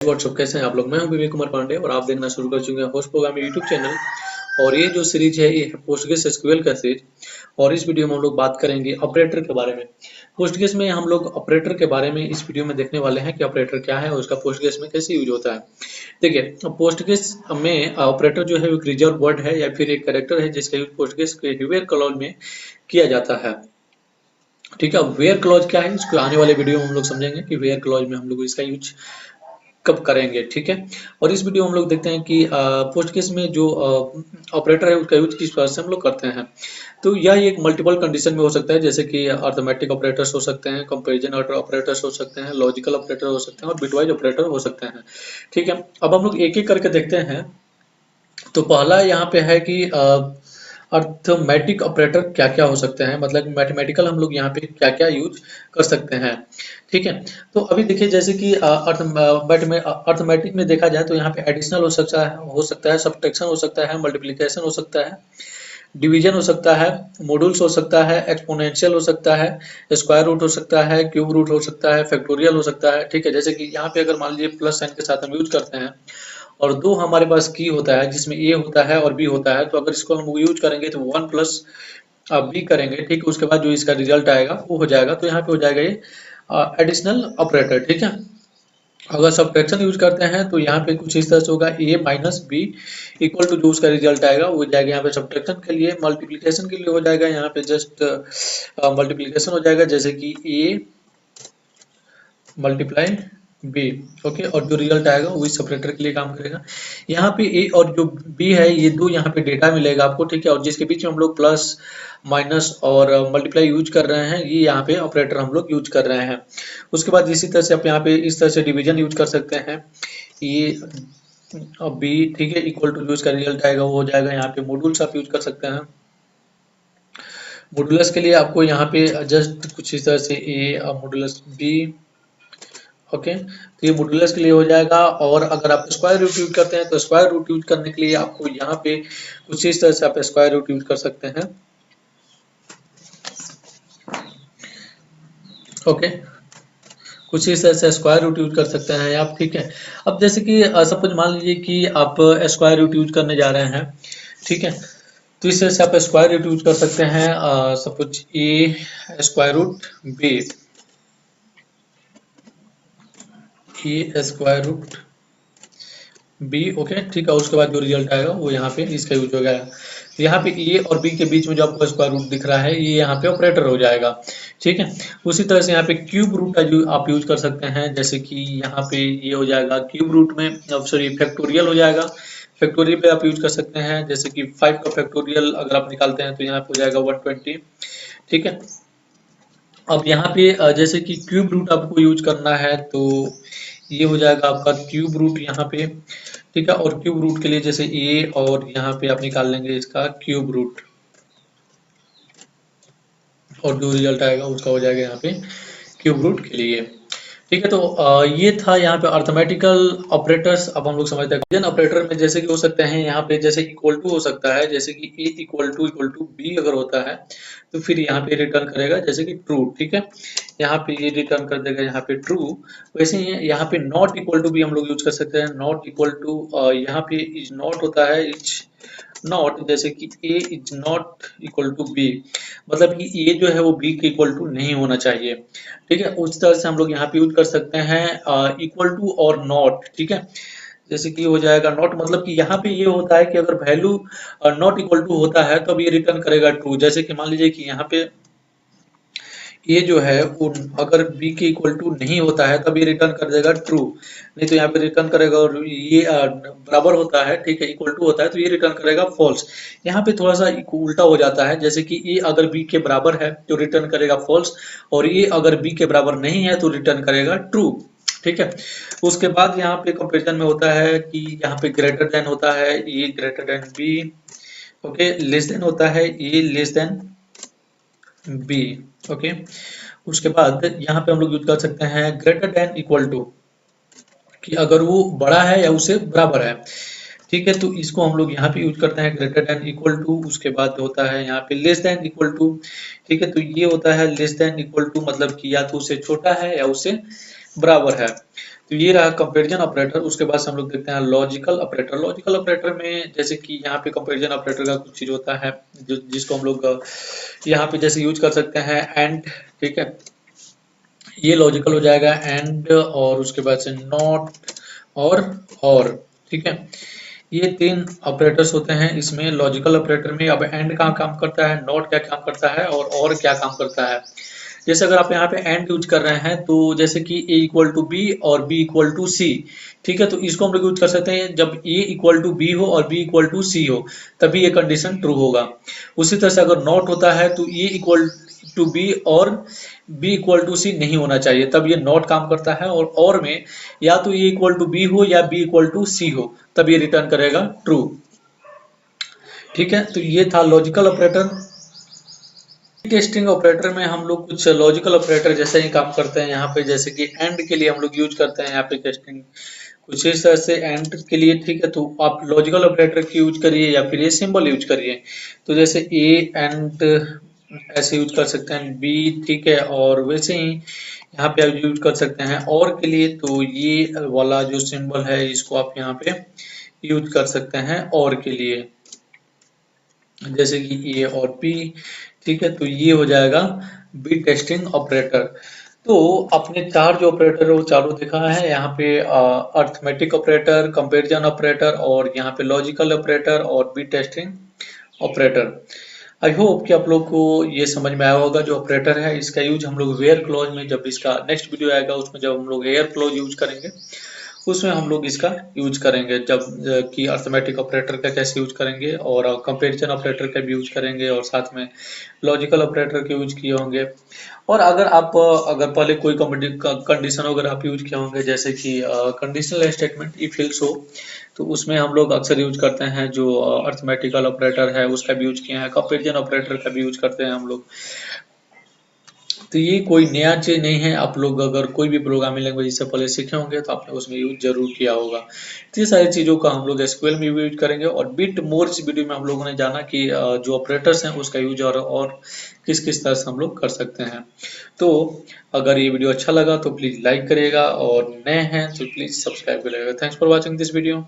WhatsApp, कैसे हैं आप लोग। मैं हूं विवेक कुमार पांडे और आप देखना शुरू कर चुके हैं होस्ट प्रोग्राम यूट्यूब चैनल। और ये जो सीरीज है ये है पोस्टग्रेस एसक्यूएल का सीरीज। और इस वीडियो में हम लोग बात करेंगे ऑपरेटर के बारे में। पोस्टग्रेस में हम लोग ऑपरेटर के बारे में इस वीडियो में देखने वाले हैं कि ऑपरेटर क्या है और उसका पोस्टग्रेस में कैसे यूज होता है। देखिए, पोस्टग्रेस में ऑपरेटर जो है एक रिजर्व वर्ड है या फिर एक कैरेक्टर है जिसका यूज पोस्टग्रेस के व्हेयर क्लॉज में किया जाता है। ठीक है, व्हेयर क्लॉज क्या है इसको आने वाले वीडियो में हम लोग समझेंगे कि व्हेयर क्लॉज में हम लोग इसका यूज कब करेंगे। ठीक है, और इस वीडियो में हम लोग देखते हैं कि पोस्टग्रेस में जो ऑपरेटर है उसका यूज किस तरह से हम लोग करते हैं। तो यह एक मल्टीपल कंडीशन में हो सकता है, जैसे कि अर्थमेटिक ऑपरेटर्स हो सकते हैं, कंपैरिजन ऑपरेटर्स हो सकते हैं, लॉजिकल ऑपरेटर हो सकते हैं और बिटवाइज ऑपरेटर हो सकते हैं। ठीक है, अब हम लोग एक एक करके देखते हैं। तो पहला यहाँ पे है कि अर्थमेटिक ऑपरेटर क्या क्या हो सकते हैं, मतलब मैथमेटिकल हम लोग यहाँ पे क्या क्या यूज कर सकते हैं। ठीक है, तो अभी देखिए जैसे कि अर्थमेटिक में देखा जाए तो यहाँ पे एडिशनल हो सकता है, सब्ट्रैक्शन हो सकता है, मल्टीप्लिकेशन हो सकता है, डिवीजन हो सकता है, मॉड्यूल्स हो सकता है, एक्सपोनेंशियल हो सकता है, स्क्वायर रूट हो सकता है, क्यूब रूट हो सकता है, फैक्टोरियल हो सकता है। ठीक है, जैसे कि यहाँ पे अगर मान लीजिए प्लस साइन के साथ हम यूज करते हैं और दो हमारे पास की होता है जिसमें ए होता है और बी होता है, तो अगर इसको हम यूज करेंगे तो वन प्लस बी करेंगे। ठीक है, उसके बाद जो इसका रिजल्ट आएगा वो हो जाएगा, तो यहाँ पे हो जाएगा ये एडिशनल ऑपरेटर। ठीक है, अगर सब्ट्रैक्शन यूज करते हैं तो यहाँ पे कुछ इस तरह से होगा, ए माइनस बी इक्वल टू जो उसका रिजल्ट आएगा वो जाएगा यहाँ पे सब्ट्रैक्शन के लिए। मल्टीप्लिकेशन के लिए हो जाएगा यहाँ पे जस्ट मल्टीप्लिकेशन हो जाएगा, जैसे कि ए मल्टीप्लाई बी। ओके, और जो रिजल्ट आएगा वो इस सेपरेटर के लिए काम करेगा। यहाँ पे ए और जो बी है ये दो यहाँ पे डेटा मिलेगा आपको। ठीक है, और जिसके बीच में हम लोग प्लस माइनस और मल्टीप्लाई यूज कर रहे हैं, ये यहाँ पे ऑपरेटर हम लोग यूज कर रहे हैं। उसके बाद इसी तरह से आप यहाँ पे इस तरह से डिवीजन यूज कर सकते हैं, ये और बी। ठीक है, इक्वल टू जो इसका रिजल्ट आएगा वो हो जाएगा। यहाँ पे मॉड्यूल्स आप यूज कर सकते हैं। मॉड्यूलस के लिए आपको यहाँ पे जस्ट कुछ इस तरह से ए मॉड्यूलस बी। ओके, तो ये मॉड्यूलस के लिए हो जाएगा। और अगर आप स्क्वायर रूट यूज करते हैं तो स्क्वायर रूट यूज करने के लिए आपको यहाँ पे कुछ इस तरह से आप स्क्वायर रूट यूज कर सकते हैं। ओके, कुछ इस तरह से स्क्वायर रूट यूज कर सकते हैं आप। ठीक है, अब जैसे कि सपोज मान लीजिए कि आप स्क्वायर रूट यूज करने जा रहे हैं। ठीक है, तो इस तरह से आप स्क्वायर रूट यूज कर सकते हैं। सपोज ए स्क्वायर रूट बी, ए स्क्वायर रूट बी। ओके, ठीक है, उसके बाद जो रिजल्ट आएगा वो यहाँ पे इसका यूज हो जाएगा। तो यहाँ पे ए और बी के बीच में जो आपको स्क्वायर रूट दिख रहा है ये यहाँ पे ऑपरेटर हो जाएगा। ठीक है, उसी तरह से यहाँ पे क्यूब रूट का जो आप यूज कर सकते हैं, जैसे कि यहाँ पे ये हो जाएगा क्यूब रूट में, सॉरी फैक्टोरियल हो जाएगा। फैक्टोरियल पे आप यूज कर सकते हैं, जैसे कि 5 का फैक्टोरियल अगर आप निकालते हैं तो यहाँ पे हो जाएगा 120। ठीक है, अब यहाँ पे जैसे कि क्यूब रूट आपको यूज करना है तो ये हो जाएगा आपका क्यूब रूट यहाँ पे। ठीक है, और क्यूब रूट के लिए जैसे ए और यहाँ पे आप निकाल लेंगे इसका क्यूब रूट, और जो रिजल्ट आएगा उसका हो जाएगा यहाँ पे क्यूब रूट के लिए। ठीक है, तो ये था यहाँ पे अर्थमेटिकल ऑपरेटर्स। अब हम लोग समझते हैं डिवीजन ऑपरेटर में जैसे कि हो सकते हैं यहाँ पे जैसे इक्वल टू हो सकता है, जैसे कि ए इक्वल टू बी अगर होता है तो फिर यहाँ पे रिटर्न करेगा जैसे कि ट्रू। ठीक है, यहाँ पे ये रिटर्न कर देगा यहाँ पे ट्रू। वैसे ही यहाँ पे नॉट इक्वल टू भी हम लोग यूज कर सकते हैं। नॉट इक्वल टू यहाँ पे इज नॉट होता है, इज नॉट, जैसे कि A is not equal to B, मतलब कि ए जो है वो बी के इक्वल टू नहीं होना चाहिए। ठीक है, उस तरह से हम लोग यहाँ पे यूज कर सकते हैं इक्वल टू और नॉट। ठीक है, जैसे कि हो जाएगा नॉट, मतलब कि यहाँ पे ये होता है कि अगर वैल्यू नॉट इक्वल टू होता है तो अब ये रिटर्न करेगा ट्रू। जैसे कि मान लीजिए कि यहाँ पे ये जो है वो अगर बी के इक्वल टू नहीं होता है तब ये रिटर्न कर देगा ट्रू, नहीं तो यहाँ पे रिटर्न करेगा, और ये बराबर होता है, ठीक है, इक्वल टू होता है तो ये रिटर्न करेगा फॉल्स। यहाँ पे थोड़ा सा उल्टा हो जाता है, जैसे कि ये अगर बी के बराबर है तो रिटर्न करेगा फॉल्स, और ये अगर बी के बराबर नहीं है तो रिटर्न करेगा ट्रू। ठीक है, उसके बाद यहाँ पे कंपेरिजन में होता है कि यहाँ पे ग्रेटर देन होता है, ये greater than B. Okay, less than होता है, ये लेस देन बी। ओके, उसके बाद यहाँ पे हम लोग यूज कर सकते हैं ग्रेटर देन इक्वल टू, कि अगर वो बड़ा है या उससे बराबर है। ठीक है, तो इसको हम लोग यहाँ पे यूज करते हैं ग्रेटर देन इक्वल टू। उसके बाद होता है यहाँ पे लेस देन इक्वल टू। ठीक है, तो ये होता है लेस देन इक्वल टू, मतलब कि या तो उससे छोटा है या उससे बराबर है। तो ये रहा कंपैरिजन ऑपरेटर। उसके बाद से हम लोग देखते हैं लॉजिकल ऑपरेटर। लॉजिकल ऑपरेटर में जैसे कि यहाँ पे कंपैरिजन ऑपरेटर का कुछ चीज होता है जिसको हम लोग यहाँ पे जैसे यूज कर सकते हैं एंड, ठीक है, ये लॉजिकल हो जाएगा एंड, और उसके बाद से नॉट और, ठीक है, ये तीन ऑपरेटर्स होते हैं इसमें लॉजिकल ऑपरेटर में। अब एंड कहाँ काम करता है, नॉट क्या काम करता है और क्या काम करता है। जैसे अगर आप यहाँ पे एंड यूज कर रहे हैं तो जैसे कि a इक्वल टू बी और b इक्वल टू सी, ठीक है, तो इसको हम लोग यूज कर सकते हैं जब a इक्वल टू बी हो और b इक्वल टू सी हो, तभी ये कंडीशन ट्रू होगा। उसी तरह से अगर नॉट होता है तो a इक्वल टू बी और b इक्वल टू सी नहीं होना चाहिए, तब ये नॉट काम करता है। और में या तो a इक्वल टू बी हो या b इक्वल टू सी हो, तब ये रिटर्न करेगा ट्रू, ठीक है। तो ये था लॉजिकल ऑपरेटर। टेस्टिंग ऑपरेटर में हम लोग कुछ लॉजिकल ऑपरेटर जैसे ही काम करते हैं यहाँ पे, जैसे कि एंड के लिए हम लोग यूज करते हैं यहाँ पे टेस्टिंग कुछ इस तरह से एंड के लिए, ठीक है। तो आप लॉजिकल ऑपरेटर की यूज करिए या फिर ये सिंबल यूज करिए। तो जैसे ए एंड ऐसे यूज कर सकते हैं, बी, ठीक है, और वैसे ही यहाँ पे आप यूज कर सकते हैं और के लिए। तो ये वाला जो सिंबल है इसको आप यहाँ पे यूज कर सकते हैं और के लिए, जैसे कि ए और पी, ठीक है। तो ये हो जाएगा बी टेस्टिंग ऑपरेटर। तो अपने चार जो ऑपरेटर है वो चारों दिखा है यहाँ पे, अर्थमेटिक ऑपरेटर, कंपैरिजन ऑपरेटर, और यहाँ पे लॉजिकल ऑपरेटर और B testing operator. I hope कि आप लोग को ये समझ में आया होगा। जो ऑपरेटर है इसका यूज हम लोग वेयर क्लॉज में, जब इसका नेक्स्ट वीडियो आएगा उसमें जब हम लोग वेयर क्लॉज यूज करेंगे उसमें हम लोग इसका यूज करेंगे, जब कि अर्थमेटिक ऑपरेटर का कैसे यूज करेंगे और कंपैरिजन ऑपरेटर का भी यूज करेंगे और साथ में लॉजिकल ऑपरेटर के यूज किए होंगे। और अगर आप अगर पहले कोई कंडीशन अगर आप यूज किए होंगे, जैसे कि कंडीशनल स्टेटमेंट इफ एल्स हो, तो उसमें हम लोग अक्सर यूज करते हैं। जो अर्थमेटिकल ऑपरेटर है उसका भी यूज किए हैं, कंपैरिजन ऑपरेटर का भी यूज करते हैं हम लोग। तो ये कोई नया चीज नहीं है। आप लोग अगर कोई भी प्रोग्रामिंग लैंग्वेज इससे पहले सीखे होंगे तो आपने उसमें यूज जरूर किया होगा। तो ये सारी चीजों का हम लोग एसक्यूएल में भी यूज करेंगे। और बिट मोर इस वीडियो में हम लोगों ने जाना कि जो ऑपरेटर्स हैं उसका यूज और किस किस तरह से हम लोग कर सकते हैं। तो अगर ये वीडियो अच्छा लगा तो प्लीज लाइक करिएगा और नए हैं तो प्लीज सब्सक्राइब करिएगा। Thanks for watching this video.